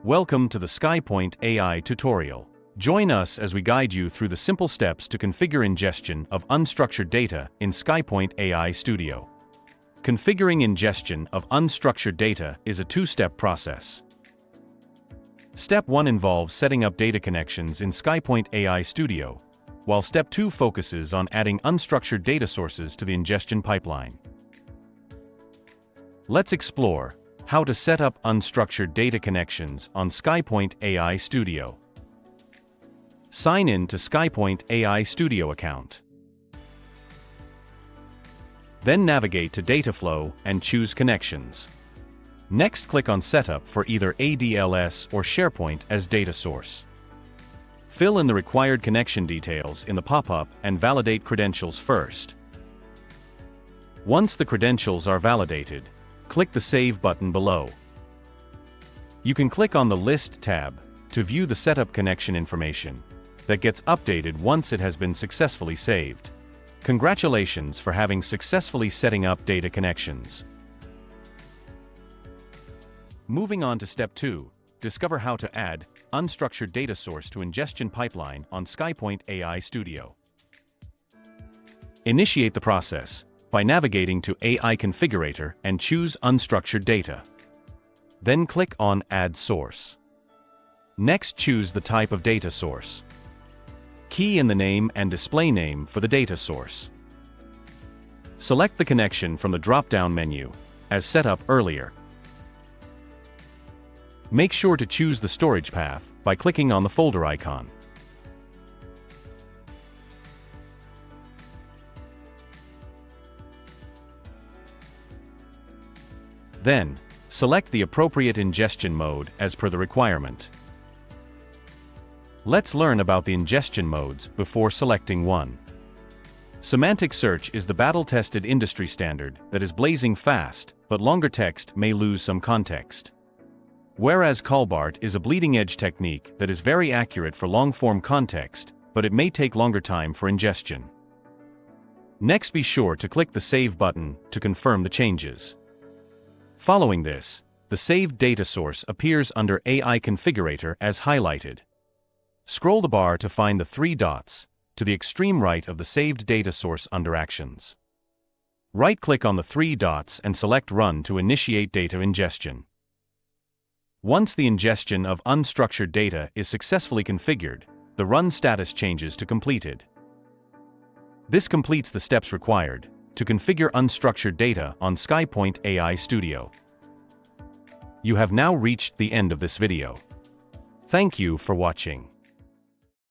Welcome to the Skypoint AI tutorial. Join us as we guide you through the simple steps to configure ingestion of unstructured data in Skypoint AI Studio. Configuring ingestion of unstructured data is a two-step process. Step 1 involves setting up data connections in Skypoint AI Studio, while Step 2 focuses on adding unstructured data sources to the ingestion pipeline. Let's explore how to set up unstructured data connections on Skypoint AI Studio. Sign in to Skypoint AI Studio account. Then navigate to Data Flow and choose Connections. Next, click on Setup for either ADLS or SharePoint as data source. Fill in the required connection details in the pop-up and validate credentials first. Once the credentials are validated, click the Save button below. You can click on the List tab to view the setup connection information that gets updated once it has been successfully saved. Congratulations for having successfully setting up data connections. Moving on to Step 2, discover how to add unstructured data source to ingestion pipeline on Skypoint AI Studio. Initiate the process by navigating to AI Configurator and choose Unstructured Data. Then click on Add Source. Next, choose the type of data source. Key in the name and display name for the data source. Select the connection from the drop-down menu, as set up earlier. Make sure to choose the storage path by clicking on the folder icon. Then, select the appropriate ingestion mode as per the requirement. Let's learn about the ingestion modes before selecting one. Semantic search is the battle-tested industry standard that is blazing fast, but longer text may lose some context. Whereas Callbart is a bleeding-edge technique that is very accurate for long-form context, but it may take longer time for ingestion. Next, be sure to click the Save button to confirm the changes. Following this, the saved data source appears under AI Configurator as highlighted. Scroll the bar to find the three dots to the extreme right of the saved data source under Actions. Right-click on the three dots and select Run to initiate data ingestion. Once the ingestion of unstructured data is successfully configured, the Run status changes to Completed. This completes the steps required to configure unstructured data on Skypoint AI Studio. You have now reached the end of this video. Thank you for watching.